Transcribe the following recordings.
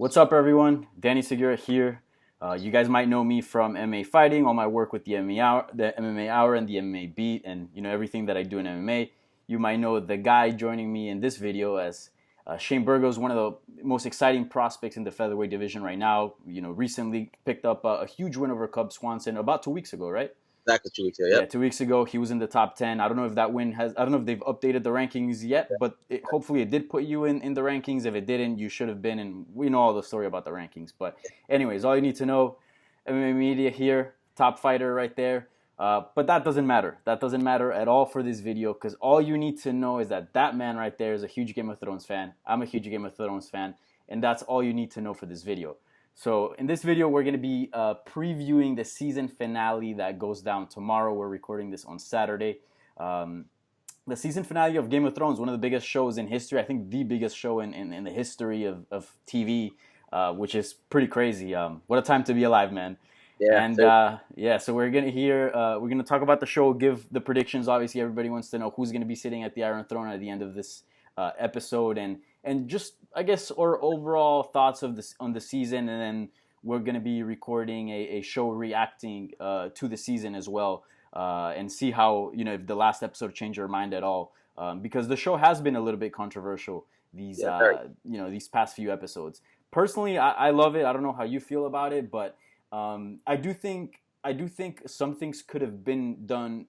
What's up, everyone? Danny Segura here. You guys might know me from MMA fighting, all my work with the MMA Hour, and the MMA Beat, and everything that I do in MMA. You might know the guy joining me in this video as Shane Burgos, one of the most exciting prospects in the featherweight division right now. Recently picked up a huge win over Cub Swanson about 2 weeks ago, right? Exactly 2 weeks ago. Yeah, Yep. 2 weeks ago he was in the top 10. I don't know if that win has. I don't know if they've updated the rankings yet, but hopefully it did put you in the rankings. If it didn't, you should have been. And we know all the story about the rankings. But anyways, all you need to know: MMA Media here, top fighter right there. But that doesn't matter. That doesn't matter at all for this video because all you need to know is that man right there is a huge Game of Thrones fan. I'm a huge Game of Thrones fan, and that's all you need to know for this video. So in this video, we're going to be previewing the season finale that goes down tomorrow. We're recording this on Saturday. The season finale of Game of Thrones, one of the biggest shows in history. I think the biggest show in the history of TV, which is pretty crazy. What a time to be alive, man. Yeah. And so we're gonna talk about the show, give the predictions. Obviously, everybody wants to know who's gonna be sitting at the Iron Throne at the end of this episode, and just I guess our overall thoughts of this on the season, and then we're gonna be recording a show reacting to the season as well, and see how if the last episode changed your mind at all, because the show has been a little bit controversial these these past few episodes. Personally, I love it. I don't know how you feel about it, but I do think some things could have been done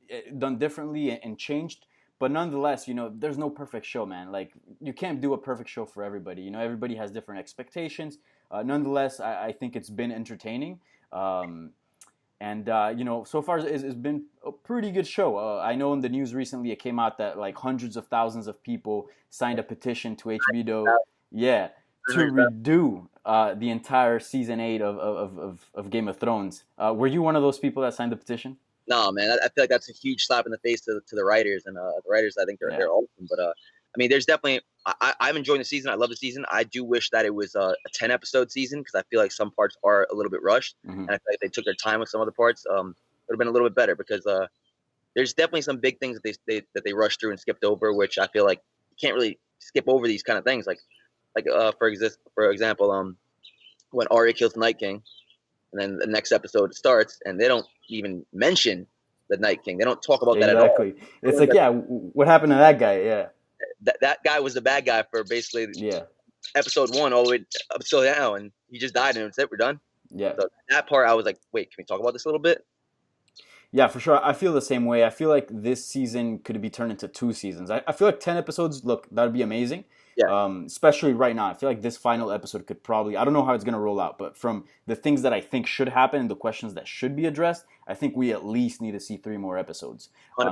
differently and changed. But nonetheless, there's no perfect show, man. Like you can't do a perfect show for everybody. Everybody has different expectations. Nonetheless, I think it's been entertaining. So far it's been a pretty good show. I know in the news recently it came out that like hundreds of thousands of people signed a petition to HBO. Yeah. To redo the entire season 8 of Game of Thrones. Were you one of those people that signed the petition? No, man. I feel like that's a huge slap in the face to the writers, and the writers. I think they're awesome. But I mean, there's definitely. I'm enjoying the season. I love the season. I do wish that it was a 10-episode season because I feel like some parts are a little bit rushed, and I feel like they took their time with some other parts. It would have been a little bit better because there's definitely some big things that they rushed through and skipped over, which I feel like you can't really skip over these kind of things. For example, when Arya kills the Night King, and then the next episode starts, and they don't even mention the Night King. They don't talk about that at all. Exactly. It's like, what happened to that guy? Yeah. That guy was the bad guy for basically episode 1 all the way up till now, and he just died, and that's it. We're done. Yeah. So that part, I was like, wait, can we talk about this a little bit? Yeah, for sure. I feel the same way. I feel like this season could be turned into 2 seasons. I feel like 10 episodes, look, that would be amazing. Yeah. Especially right now. I feel like this final episode could probably, I don't know how it's going to roll out, but from the things that I think should happen and the questions that should be addressed, I think we at least need to see 3 more episodes.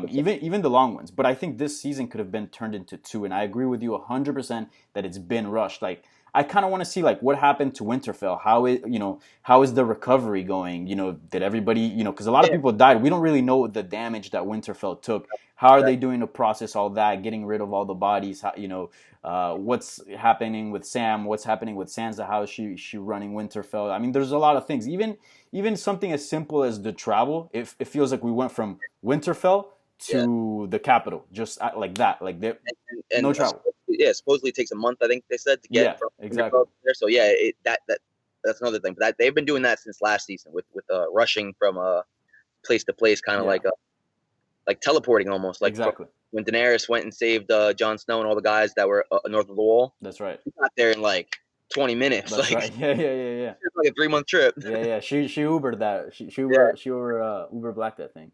Even the long ones. But I think this season could have been turned into 2, and I agree with you 100% that it's been rushed. Like, I kind of want to see like what happened to Winterfell. How is the recovery going? Did everybody, because a lot of people died. We don't really know the damage that Winterfell took. How are they doing to process all that, getting rid of all the bodies? What's happening with Sam? What's happening with Sansa? How is she running Winterfell? I mean, there's a lot of things. Even something as simple as the travel. It feels like we went from Winterfell to the capital, just like that. Like no travel. Yeah, supposedly it takes a month, I think they said, to get from exactly there. So yeah, that's another thing. But they've been doing that since last season with rushing from place to place, kind of like teleporting almost. Like exactly. When Daenerys went and saved Jon Snow and all the guys that were north of the wall. That's right. He got there in like 20 minutes. That's right. Yeah. It's like a 3-month trip. Yeah. She Ubered that. She Uber Black that thing.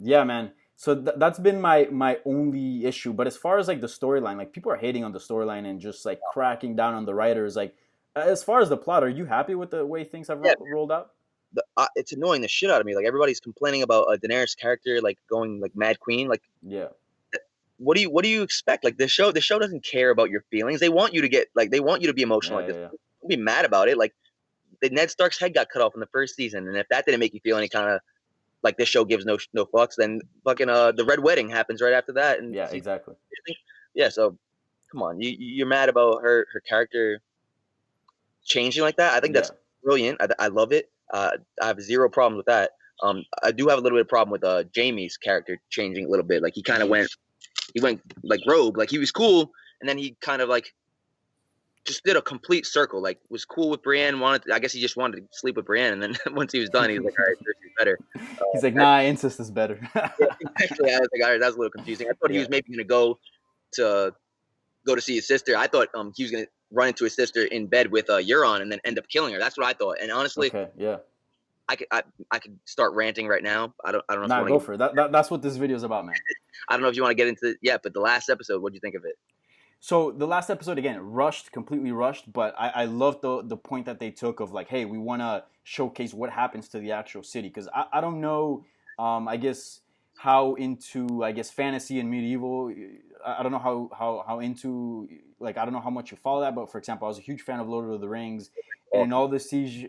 Yeah, man. So that's been my only issue. But as far as like the storyline, like people are hating on the storyline and just like cracking down on the writers. Like as far as the plot, are you happy with the way things have rolled out? It's annoying the shit out of me. Like everybody's complaining about Daenerys' character like going like Mad Queen. Like what do you expect? Like the show doesn't care about your feelings. They want you to be emotional like this. Don't be mad about it. Like Ned Stark's head got cut off in the first season, and if that didn't make you feel any kind of like this show gives no fucks, then fucking the Red Wedding happens right after that. And exactly. Yeah, so come on, you're mad about her character changing like that? I think that's brilliant. I love it. I have 0 problems with that. I do have a little bit of problem with Jaime's character changing a little bit. Like he kind of went like rogue. Like he was cool, and then he kind of like just did a complete circle. Like was cool with Brienne. I guess he just wanted to sleep with Brienne, and then once he was done, he was like, all right, Cersei's better. He's like, nah, incest is better. Yeah, exactly. I was like, all right, that's a little confusing. I thought he was maybe going to go to see his sister. I thought he was going to run into his sister in bed with Euron and then end up killing her. That's what I thought. And honestly, Okay, yeah. I could start ranting right now. I don't know. Nah, if you go want for it. That's what this video is about, man. I don't know if you want to get into it yet, but the last episode, what do you think of it? So the last episode again, completely rushed, but I love the point that they took of like, hey, we want to showcase what happens to the actual city because I don't know, I guess how into fantasy and medieval. I don't know how into like I don't know how much you follow that, but for example, I was a huge fan of Lord of the Rings, and in all the siege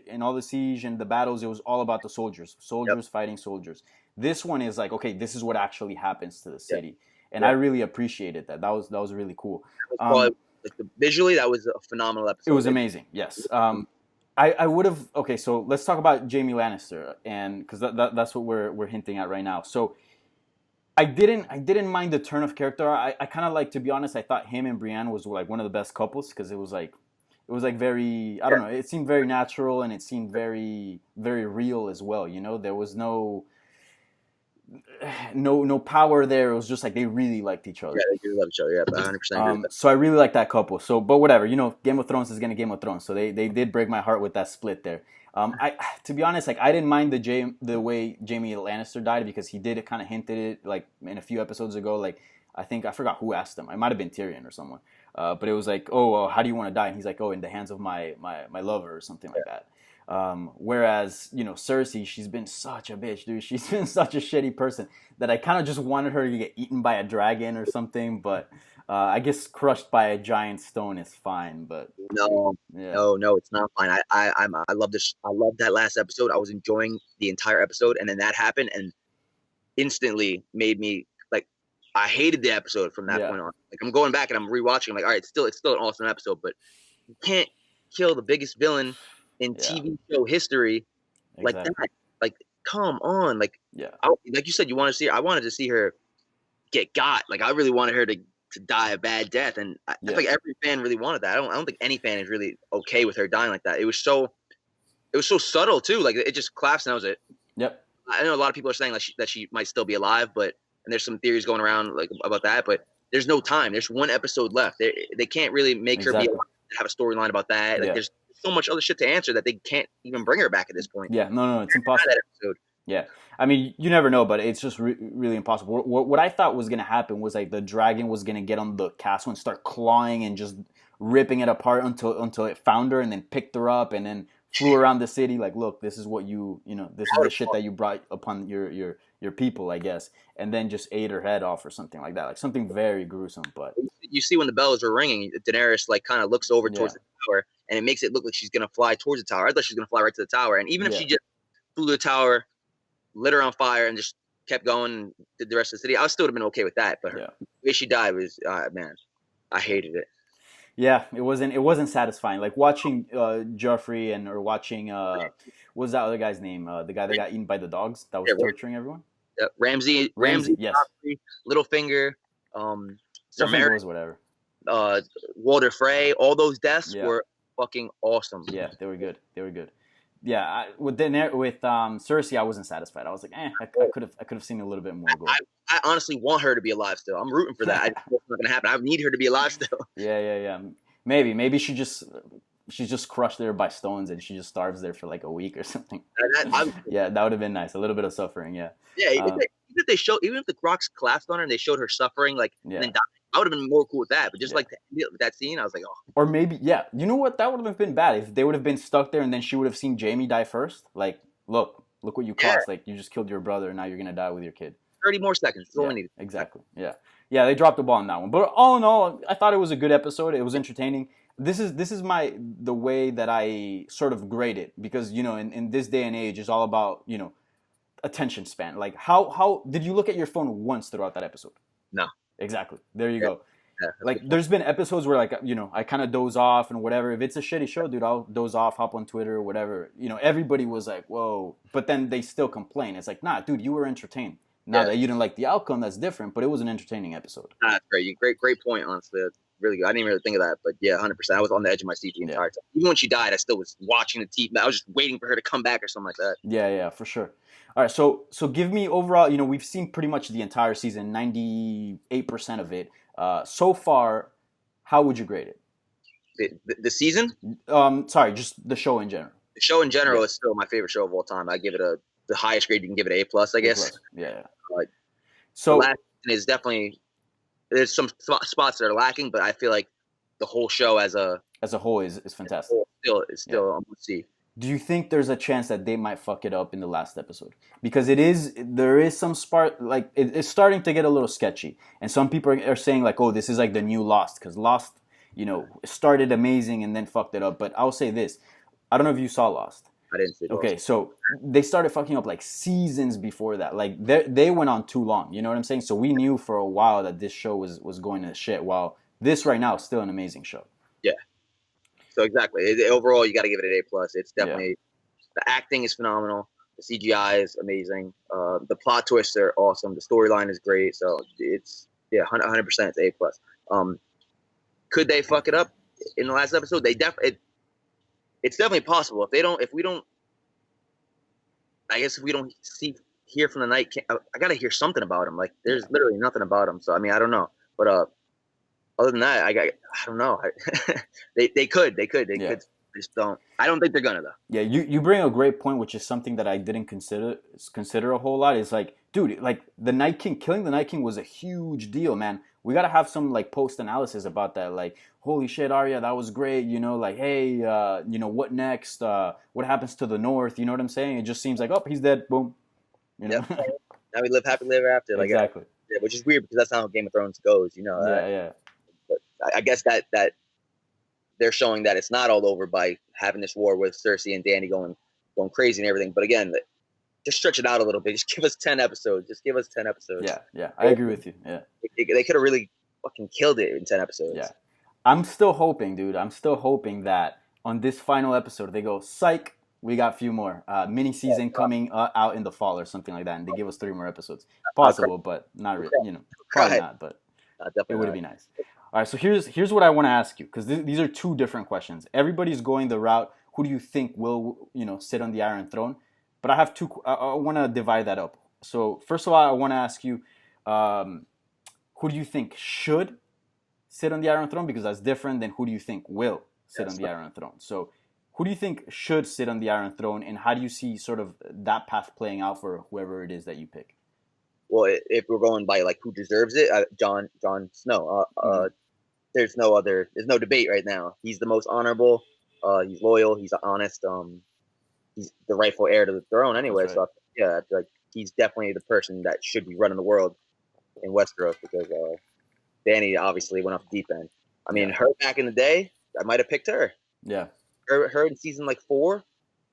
and the battles, it was all about the soldiers, fighting soldiers. This one is like, okay, this is what actually happens to the city. Yep. And I really appreciated that. That was really cool. Visually, that was a phenomenal episode. It was amazing. Yes. I would have. Okay, so let's talk about Jaime Lannister, and because that's what we're hinting at right now. So I didn't mind the turn of character. I kind of like, to be honest, I thought him and Brienne was like one of the best couples because it was like very, I don't know, it seemed very natural and it seemed very very real as well. You know, there was no power there. It was just like they really liked each other. Yeah, they do love each other. Yeah, 100%. So I really like that couple. So, but whatever, you know, Game of Thrones is gonna Game of Thrones. So they did break my heart with that split there. To be honest, like I didn't mind the way Jaime Lannister died because he did kind of hinted it like in a few episodes ago. Like I forgot who asked him. It might have been Tyrion or someone. But it was like, oh, how do you want to die? And he's like, oh, in the hands of my lover or something like that. Whereas, you know, Cersei, she's been such a bitch, dude. She's been such a shitty person that I kind of just wanted her to get eaten by a dragon or something. But I guess crushed by a giant stone is fine. But no, it's not fine. I love this. I love that last episode. I was enjoying the entire episode, and then that happened, and instantly made me like I hated the episode from that point on. Like I'm going back and I'm rewatching. I'm like, all right, it's still an awesome episode, but you can't kill the biggest villain in TV show history like that. Like, come on. Like, like you said, you want to see her. I wanted to see her get got. Like, I really wanted her to die a bad death, and I feel like every fan really wanted that. I don't think any fan is really okay with her dying like that. It was so subtle too. Like, it just collapsed, and that was it. Yep. I know a lot of people are saying like that she might still be alive, and there's some theories going around like about that. But there's no time. There's one episode left. They can't really make her be alive, have a storyline about that. Like, there's so much other shit to answer that they can't even bring her back at this point. Yeah, no, it's impossible. Yeah, I mean, you never know, but it's just really impossible. What I thought was gonna happen was like the dragon was gonna get on the castle and start clawing and just ripping it apart until it found her and then picked her up and then flew around the city. Like, look, this is what this is the shit that you brought upon your people, I guess, and then just ate her head off or something like that, like something very gruesome. But you see when the bells are ringing, Daenerys like kind of looks over towards the tower, and it makes it look like she's gonna fly towards the tower. I thought she was gonna fly right to the tower, and even if she just flew to the tower, lit her on fire, and just kept going and did the rest of the city, I still would have been okay with that. But the way she died was, man, I hated it. Yeah, it wasn't satisfying. Like watching Joffrey or watching what was that other guy's name? The guy that got eaten by the dogs that was torturing everyone. Ramsay, yes. Joffrey, Littlefinger, Littlefinger was whatever. Walder Frey, all those deaths were fucking awesome. Yeah, they were good. Yeah, with Cersei, I wasn't satisfied. I was like, I could have seen a little bit more gold. I honestly want her to be alive still. I'm rooting for that. I know it's not gonna happen. I need her to be alive still. Yeah. Maybe she's just crushed there by stones and she just starves there for like a week or something. Yeah, that would have been nice. A little bit of suffering. Yeah. Yeah. Even if the rocks collapsed on her and they showed her suffering, like and then dying, I would have been more cool with that. But just like that scene, I was like, oh. Or maybe, you know what? That would have been bad if they would have been stuck there and then she would have seen Jaime die first. Like, look what you caused. Like, you just killed your brother and now you're gonna die with your kid. 30 more seconds. That's all I needed. Exactly. Yeah. They dropped the ball on that one. But all in all, I thought it was a good episode. It was entertaining. This is the way that I sort of grade it because in this day and age, it's all about attention span. Like how did you look at your phone once throughout that episode? No. Exactly. There you go. Yeah, like there's been episodes where like I kind of doze off and whatever. If it's a shitty show, dude, I'll doze off, hop on Twitter or whatever. Everybody was like, whoa, but then they still complain. It's like, nah, dude, you were entertained. Now that you didn't like the outcome, that's different, but it was an entertaining episode. That's great. Great point, honestly. really good. I didn't even really think of that, but yeah, 100%. I was on the edge of my seat the entire time. Even when she died, I still was watching the TV. I was just waiting for her to come back or something like that. Yeah, for sure. All right, so give me overall. We've seen pretty much the entire season, 98% of it. So far, how would you grade it? The season? Sorry, just the show in general. The show in general is still my favorite show of all time. I give it the highest grade you can give it, A+, I guess. Yeah. So the last season is definitely, there's some spots that are lacking, but I feel like the whole show as a whole is fantastic. It's still let's see. Do you think there's a chance that they might fuck it up in the last episode? Because there is some spark, like it's starting to get a little sketchy, and some people are saying like, oh, this is like the new Lost, because Lost, started amazing and then fucked it up. But I'll say this, I don't know if you saw Lost. I didn't see Lost. Okay, so they started fucking up like seasons before that. Like they went on too long. You know what I'm saying? So we knew for a while that this show was going to shit. While this right now is still an amazing show. Yeah. So exactly. Overall, you got to give it an A+. It's definitely the acting is phenomenal. The CGI is amazing. The plot twists are awesome. The storyline is great. So it's 100%. It's A+. Could they fuck it up in the last episode? It's definitely possible. If we don't hear from the Night King, I gotta hear something about him. Like there's literally nothing about him. So I mean, I don't know. But other than that, I don't know. they could. They just don't. I don't think they're gonna though. Yeah, you bring a great point, which is something that I didn't consider a whole lot. It's like, dude, like killing the Night King was a huge deal, man. We gotta have some like post analysis about that. Like, holy shit, Arya, that was great. Like, hey, what next? What happens to the North? You know what I'm saying? It just seems like, oh, he's dead. Boom. Now we live happily ever after. Like, exactly. Which is weird because that's not how Game of Thrones goes. Yeah. But I guess that they're showing that it's not all over by having this war with Cersei and Dany going crazy and everything. But again, just stretch it out a little bit. Just give us 10 episodes. Yeah. I agree with you. Yeah. They could have really fucking killed it in 10 episodes. Yeah. I'm still hoping, dude. That on this final episode, they go, psych, we got a few more. Mini season coming out in the fall or something like that. And they give us 3 more episodes. Possible, but not really, probably not, but it would be nice. All right, so here's what I want to ask you, because these are 2 different questions. Everybody's going the route, who do you think will, sit on the Iron Throne? But I have 2, I want to divide that up. So first of all, I want to ask you, who do you think should sit on the Iron Throne? Because that's different than who do you think will sit on the Iron Throne. So who do you think should sit on the Iron Throne, and how do you see sort of that path playing out for whoever it is that you pick? Well, if we're going by like who deserves it, Jon Snow. There's no debate right now. He's the most honorable. He's loyal. He's honest. He's the rightful heir to the throne anyway. Right. So yeah, I feel like he's definitely the person that should be running the world in Westeros, because Dany obviously went off the deep end. I mean, her back in the day, I might have picked her. Yeah. Her in season like 4,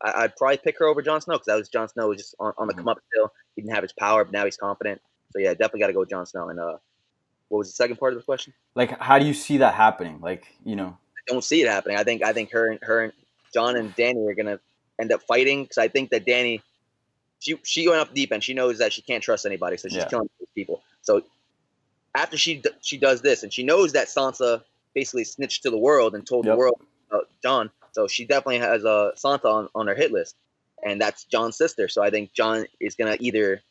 I'd probably pick her over Jon Snow, because that was Jon Snow was just on the come up still. He didn't have his power, but now he's confident. So yeah, definitely got to go with Jon Snow. And what was the second part of the question? Like, how do you see that happening? Like, I don't see it happening. I think her and Jon and Dany are gonna end up fighting, because I think that Dany, she went up deep end. She knows that she can't trust anybody, so she's killing people. So after she does this, and she knows that Sansa basically snitched to the world and told the world about Jon, so she definitely has Sansa on her hit list, and that's Jon's sister. So I think Jon is gonna either,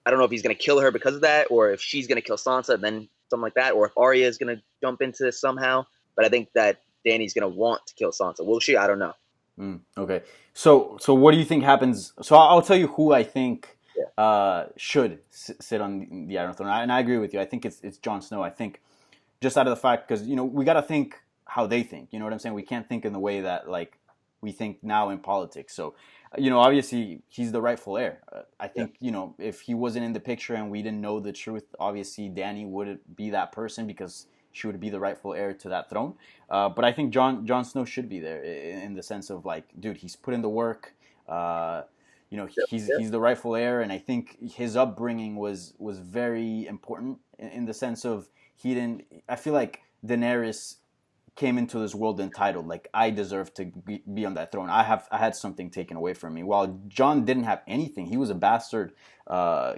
I don't know if he's gonna kill her because of that, or if she's gonna kill Sansa and then something like that, or if Arya is gonna jump into this somehow. But I think that Dany's gonna want to kill Sansa. Will she? I don't know. Okay. So what do you think happens? So I'll tell you who I think should sit on the Iron Throne, and I agree with you. I think it's Jon Snow. I think just out of the fact, because we got to think how they think. You know what I'm saying? We can't think in the way that like we think now in politics. So obviously he's the rightful heir. I think if he wasn't in the picture and we didn't know the truth, obviously Dany wouldn't be that person, because she would be the rightful heir to that throne. But I think Jon Snow should be there in the sense of like, dude, he's put in the work. He's the rightful heir, and I think his upbringing was very important in the sense of I feel like Daenerys came into this world entitled, like, I deserve to be on that throne. I had something taken away from me. While Jon didn't have anything, he was a bastard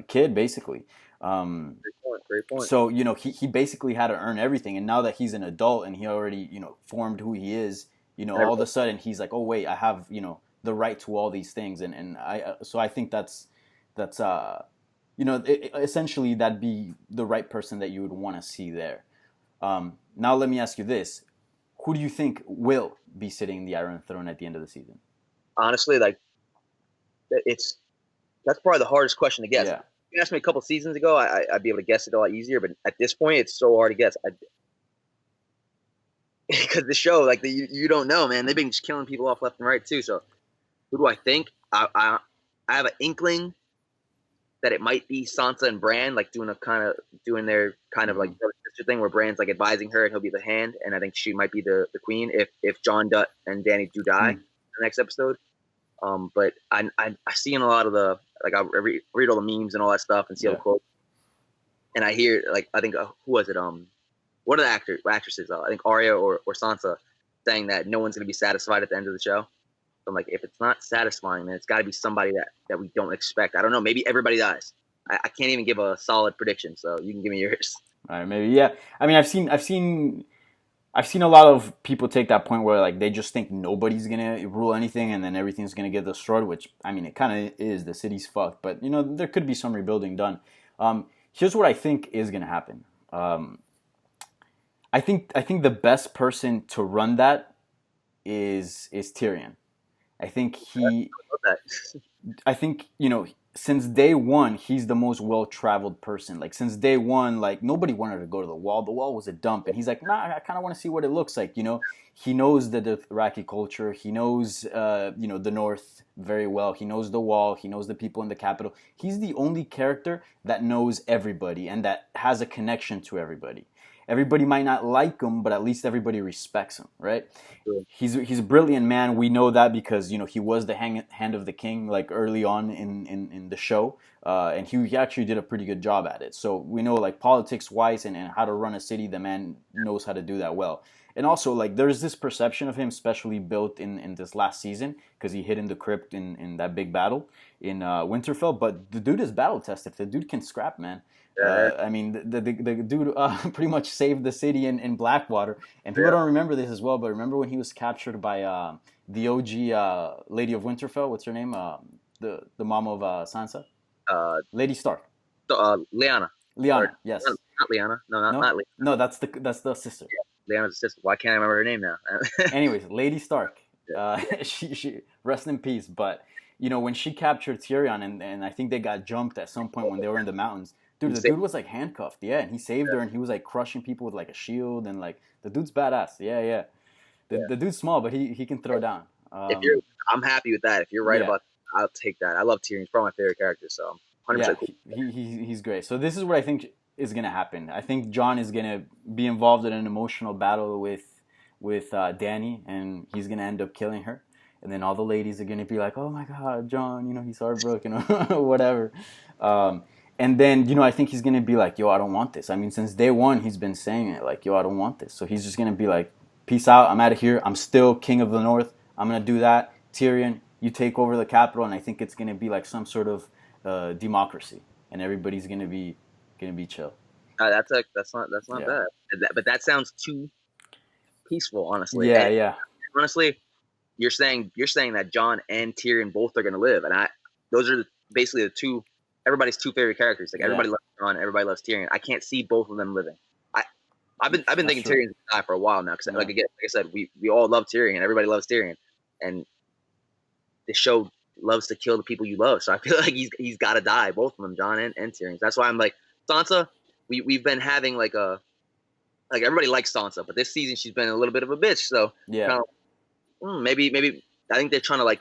kid basically. Great point. So, he basically had to earn everything. And now that he's an adult and he already, formed who he is, all of a sudden he's like, oh, wait, I have, the right to all these things. And so I think that's essentially that'd be the right person that you would want to see there. Now, let me ask you this. Who do you think will be sitting the Iron Throne at the end of the season? Honestly, like, that's probably the hardest question to guess. Yeah. If you asked me a couple seasons ago, I'd be able to guess it a lot easier. But at this point, it's so hard to guess. Because the show, like, you don't know, man. They've been just killing people off left and right too. So, who do I think? I have an inkling that it might be Sansa and Bran, like doing their kind of like brother sister thing, where Bran's like advising her and he'll be the hand, and I think she might be the queen if Jon Dutt and Dany do die in the next episode. But I seen a lot of the, like, I read all the memes and all that stuff and see all the quotes, and I hear, like, I think who was it? What are the actresses? I think Arya or Sansa saying that no one's gonna be satisfied at the end of the show. So I'm like, if it's not satisfying, then it's got to be somebody that we don't expect. I don't know. Maybe everybody dies. I can't even give a solid prediction, so you can give me yours. All right, maybe, yeah. I mean, I've seen a lot of people take that point where, like, they just think nobody's gonna rule anything, and then everything's gonna get destroyed. Which, I mean, it kind of is. The city's fucked, but there could be some rebuilding done. Here's what I think is gonna happen. I think the best person to run that is Tyrion. I think since day one, he's the most well-traveled person. Like, since day one, like, nobody wanted to go to the wall. The wall was a dump. And he's like, nah, I kind of want to see what it looks like, He knows the Dothraki culture. He knows, the North very well. He knows the wall. He knows the people in the capital. He's the only character that knows everybody and that has a connection to everybody. Everybody might not like him, but at least everybody respects him, right? Sure. He's a brilliant man. We know that because he was the hand of the king, like, early on in the show, and he actually did a pretty good job at it. So we know, like, politics wise and how to run a city, the man knows how to do that well. And also, like, there's this perception of him, especially built in this last season, because he hid in the crypt in that big battle in Winterfell. But the dude is battle tested. The dude can scrap, man. I mean, the dude pretty much saved the city in Blackwater, and people don't remember this as well. But remember when he was captured by the OG Lady of Winterfell? What's her name? The mom of Sansa. Lady Stark. Lyanna. Lyanna, yes. Not Lyanna. No, not Lyanna. No, that's the sister. Yeah, Lyanna's sister. Why can't I remember her name now? Anyways, Lady Stark. She rest in peace. But when she captured Tyrion, and I think they got jumped at some point when they were in the mountains. Dude, the dude was, like, handcuffed, yeah, and he saved her, and he was, like, crushing people with, like, a shield, and, like, the dude's badass, yeah. The dude's small, but he can throw down. I'm happy with that. If you're right about that, I'll take that. I love Tyrion. He's probably my favorite character, so 100% cool. He's great. So this is what I think is going to happen. I think Jon is going to be involved in an emotional battle with Dany, and he's going to end up killing her. And then all the ladies are going to be like, oh, my God, Jon, he's heartbroken or whatever. And then, I think he's going to be like, yo, I don't want this. I mean, since day one, he's been saying it, like, yo, I don't want this. So he's just going to be like, peace out. I'm out of here. I'm still king of the North. I'm going to do that. Tyrion, you take over the capital. And I think it's going to be like some sort of democracy. And everybody's going to be chill. That's not bad. But that sounds too peaceful, honestly. Yeah. Honestly, you're saying that Jon and Tyrion both are going to live. And those are basically the two. Everybody's two favorite characters. Like, everybody loves Jon, everybody loves Tyrion. I can't see both of them living. I've been thinking Tyrion's gonna die for a while now because, like I said, we all love Tyrion. Everybody loves Tyrion, and the show loves to kill the people you love. So I feel like he's got to die, both of them, Jon and Tyrion. That's why I'm like, Sansa. We've been having like everybody likes Sansa, but this season she's been a little bit of a bitch. So maybe I think they're trying to, like,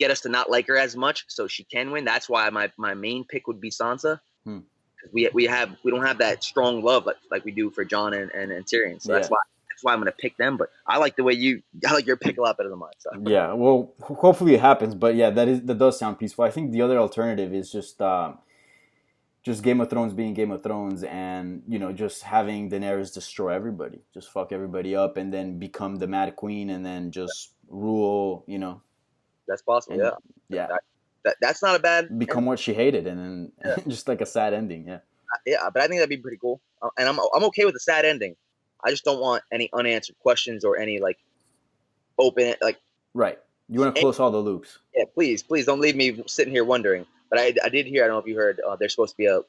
get us to not like her as much so she can win. That's why my main pick would be Sansa. We don't have that strong love like we do for Jon and Tyrion. So that's why I'm gonna pick them. But I like your pick a lot better than mine. So. Yeah, well, hopefully it happens. But yeah, that does sound peaceful. I think the other alternative is just Game of Thrones being Game of Thrones, and just having Daenerys destroy everybody, just fuck everybody up, and then become the Mad Queen, and then just rule. That's possible. Yeah. that's not a bad become what she hated, and then just like a sad ending. Yeah. Yeah, but I think that'd be pretty cool. And I'm okay with the sad ending. I just don't want any unanswered questions or any like open like. Right. You want to close all the loops. Yeah, please don't leave me sitting here wondering. But I did hear. I don't know if you heard. There's supposed to be a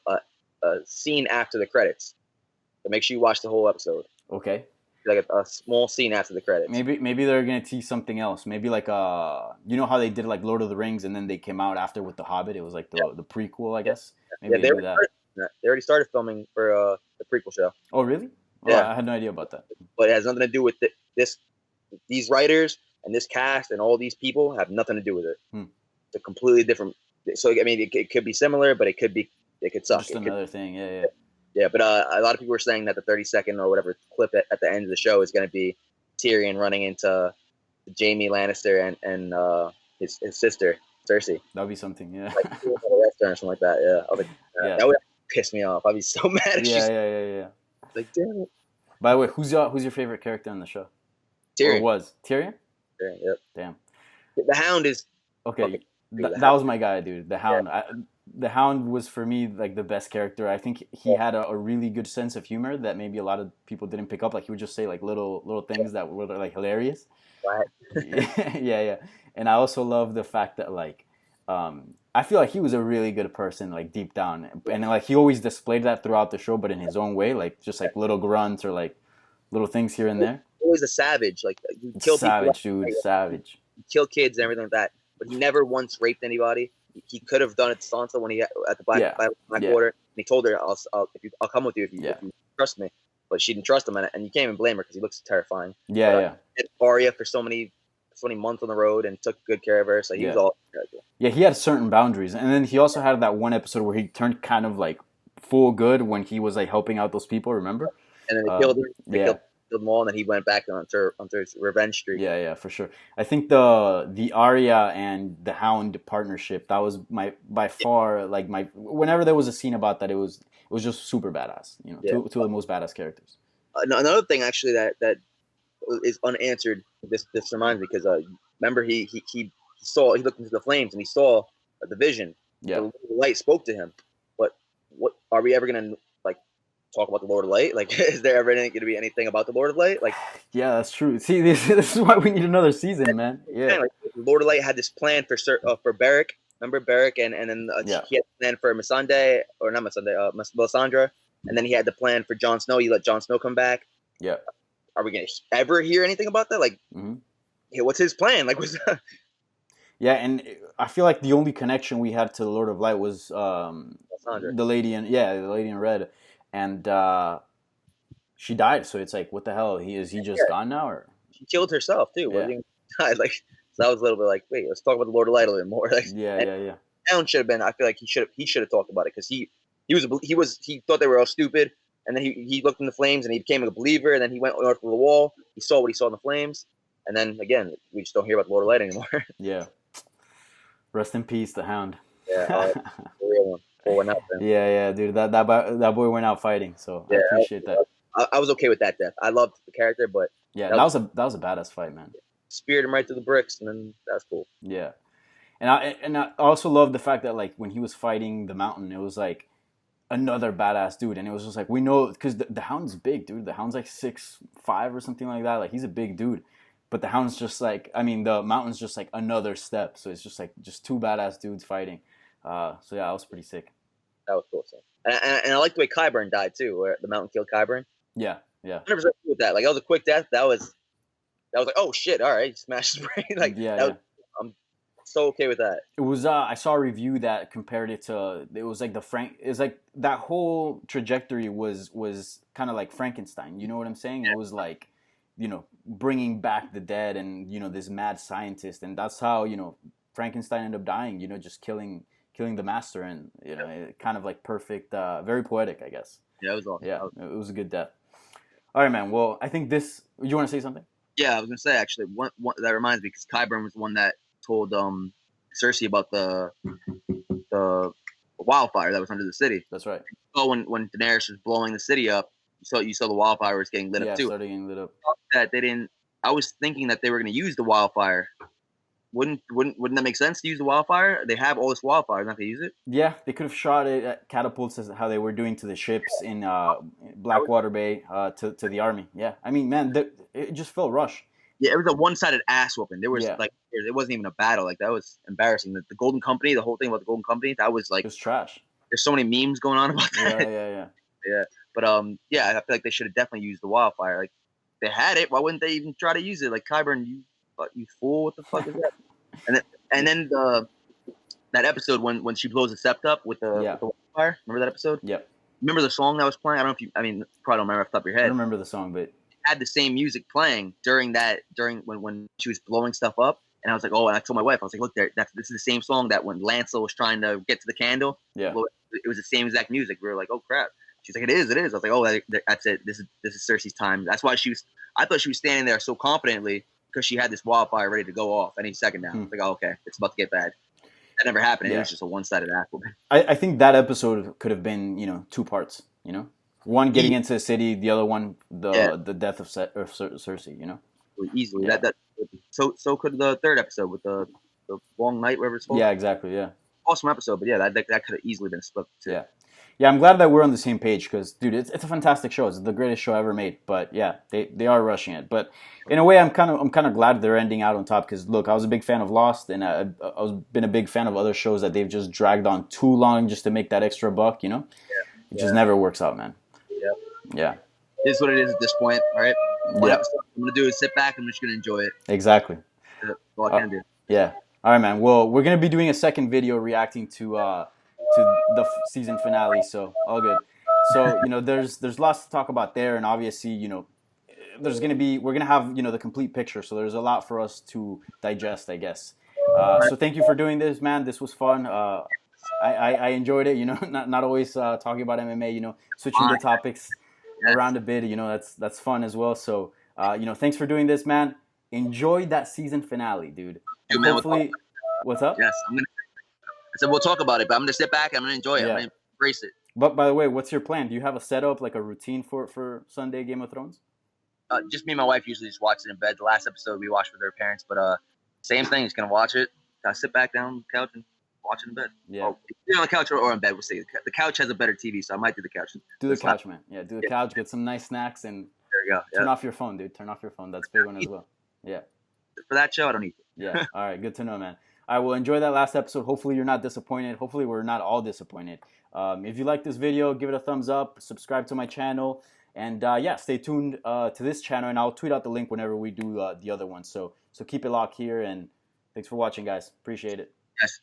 scene after the credits. So make sure you watch the whole episode. Okay. Like a small scene after the credits. Maybe they're gonna tease something else. Maybe like you know how they did like Lord of the Rings and then they came out after with The Hobbit. It was like the prequel, I guess. Maybe they do that. They already started filming for the prequel show. Oh really? Yeah, I had no idea about that. But it has nothing to do with these writers and this cast and all these people have nothing to do with it. It's a completely different. So I mean, it could be similar, but it could suck. Just another thing. Yeah. Yeah, but a lot of people were saying that the 30-second or whatever clip at the end of the show is going to be Tyrion running into Jaime Lannister and his sister Cersei. That'd be something, yeah. Like at a restaurant or something like that. Yeah, I was like, that would piss me off. I'd be so mad. If yeah. Like, damn it. By the way, who's your favorite character on the show? Tyrion. Or was Tyrion? Tyrion. Yep. Damn. The Hound is okay. That was my guy, dude. The Hound. Yeah. The Hound was for me like the best character. I think he had a really good sense of humor that maybe a lot of people didn't pick up. Like he would just say like little things that were like hilarious. Right. yeah. And I also love the fact that like I feel like he was a really good person like deep down, and like he always displayed that throughout the show, but in his own way, like just like little grunts or like little things here and there. Always a savage, like you kill savage people, dude, savage. Kill kids and everything like that, but he never once raped anybody. He could have done it to Sansa when he at the Black Water, and he told her, "I'll come with you if you trust me." But she didn't trust him, and you can't even blame her because he looks terrifying. Yeah. He had Arya for so many months on the road and took good care of her, so he was all character. Yeah, he had certain boundaries, and then he also had that one episode where he turned kind of like full good when he was like helping out those people. Remember? And then they killed him. Killed them all, and then he went back onto his revenge streak. Yeah, for sure. I think the Arya and the Hound partnership, that was by far like whenever there was a scene about that, it was just super badass. You know, two of the most badass characters. Another thing actually that is unanswered. This reminds me because remember he looked into the flames and he saw the vision. Yeah, the light spoke to him. But what are we ever gonna like talk about the Lord of Light? Like, is there ever going to be anything about the Lord of Light? Like, yeah, that's true. See, this is why we need another season, man. Yeah, like, Lord of Light had this plan for Beric. Remember Beric, and then he had a plan for Missandei, or not Missandei, Melisandre, and then he had the plan for Jon Snow. He let Jon Snow come back. Yeah. Are we going to ever hear anything about that? Like, what's his plan? Like, what's that? Yeah, and I feel like the only connection we had to the Lord of Light was the lady in red, and she died. So it's like, what the hell? Is he just gone now, or she killed herself too? Yeah. Like, so that was a little bit like, wait, let's talk about the Lord of Light a little bit more. Like, yeah. Alan should have been. I feel like he should have talked about it because he thought they were all stupid, and then he looked in the flames and he became a believer, and then he went north of the wall. He saw what he saw in the flames, and then again, we just don't hear about the Lord of Light anymore. Yeah. Rest in peace, the Hound. Yeah, the real one. Yeah, dude. That boy went out fighting, so I appreciate that. I was okay with that death. I loved the character, but that was a badass fight, man. Speared him right through the bricks, and then that's cool. Yeah, and I also love the fact that like when he was fighting the Mountain, it was like another badass dude, and it was just like we know because the Hound's big, dude. The Hound's like 6'5" or something like that. Like he's a big dude. But the Hound's just like, the Mountain's just like another step. So it's just like, two badass dudes fighting. So yeah, that was pretty sick. That was cool. And I like the way Qyburn died too, where the Mountain killed Qyburn. Yeah. 100% with that. Like that was a quick death. That was like, oh shit, all right, he smashed his brain. Like I'm so okay with that. It was I saw a review that compared it to that whole trajectory was kind of like Frankenstein. You know what I'm saying? It was like, bringing back the dead and, this mad scientist. And that's how, Frankenstein ended up dying, just killing the master. And, it kind of like perfect, very poetic, I guess. Yeah, it was awesome. Yeah, it was a good death. All right, man. Well, I think you want to say something? Yeah, I was going to say, actually, one that reminds me, because Qyburn was the one that told Cersei about the wildfire that was under the city. That's right. So when Daenerys was blowing the city up, you saw the wildfire was getting lit up too. Yeah, started getting lit up. That they didn't. I was thinking that they were going to use the wildfire wouldn't that make sense to use the wildfire? They have all this wildfire, not to use it. Yeah, they could have shot it at catapults as how they were doing to the ships in Blackwater Bay to the army. Yeah, I mean, man, it just felt rushed. Yeah, it was a one-sided ass whooping. There was Yeah. like it wasn't even a battle. Like that was embarrassing. The Golden Company, the whole thing about the Golden Company, that was like It was trash. there's so many memes going on about that. Yeah. Yeah. But yeah, I feel like they should have definitely used the wildfire. Like they had it, why wouldn't they even try to use it? Like Kyburn, you fool, what the fuck is that? And then that episode when she blows the sept up with the wildfire. Remember that episode? Yep. Remember the song that was playing? I don't know if you. I mean, probably don't remember off the top of your head. I don't remember the song, but had the same music playing during when she was blowing stuff up, and I was like, oh, and I told my wife, I was like, look, this is the same song that when Lancel was trying to get to the candle, it was the same exact music. We were like, oh crap. She's like, it is. I was like, oh, that's it. This is Cersei's time. That's why I thought she was standing there so confidently because she had this wildfire ready to go off any second now. I was like, oh, okay, it's about to get bad. That never happened. It was just a one-sided apple. I think that episode could have been, 2 parts, One getting into the city, the other one the death of Cersei, Easily. Yeah. So could the third episode with the long night, whatever it's called. Yeah, exactly. Yeah. Awesome episode, but yeah, that could have easily been split too. Yeah. Yeah, I'm glad that we're on the same page because, dude, it's a fantastic show. It's the greatest show ever made. But yeah, they are rushing it. But in a way, I'm kind of glad they're ending out on top because look, I was a big fan of Lost, and I was been a big fan of other shows that they've just dragged on too long just to make that extra buck. It just never works out, man. Yeah. It is what it is at this point. All right. What episode I'm gonna do is sit back. I'm just gonna enjoy it. Exactly. That's all I can do. Yeah. All right, man. Well, we're gonna be doing a second video reacting to the season finale, so all good. So there's lots to talk about there, and obviously we're gonna have the complete picture. So there's a lot for us to digest, I guess. So thank you for doing this, man. This was fun. I enjoyed it. Not always talking about MMA. Switching the topics around a bit. That's fun as well. So thanks for doing this, man. Enjoy that season finale, dude. And hopefully, what's up? Yes, I said we'll talk about it, but I'm gonna sit back. I'm gonna enjoy it. I'm gonna embrace it. But by the way, what's your plan? Do you have a setup, like a routine for Sunday Game of Thrones? Just me and my wife usually just watch it in bed. The last episode we watched with her parents, but same thing. Just gonna watch it. Gotta sit back down on the couch and watch it in bed. Yeah. On the couch or in bed. We'll see. The couch has a better TV, so I might do the couch. Do the couch, man. Yeah, do the couch. Get some nice snacks and there you go. Turn off your phone, dude. Turn off your phone. That's a big one as well. Yeah. For that show, I don't need it. Yeah. All right. Good to know, man. I will enjoy that last episode. Hopefully you're not disappointed. Hopefully we're not all disappointed. If you like this video, give it a thumbs up. Subscribe to my channel. And stay tuned to this channel. And I'll tweet out the link whenever we do the other one. So keep it locked here. And thanks for watching, guys. Appreciate it. Yes.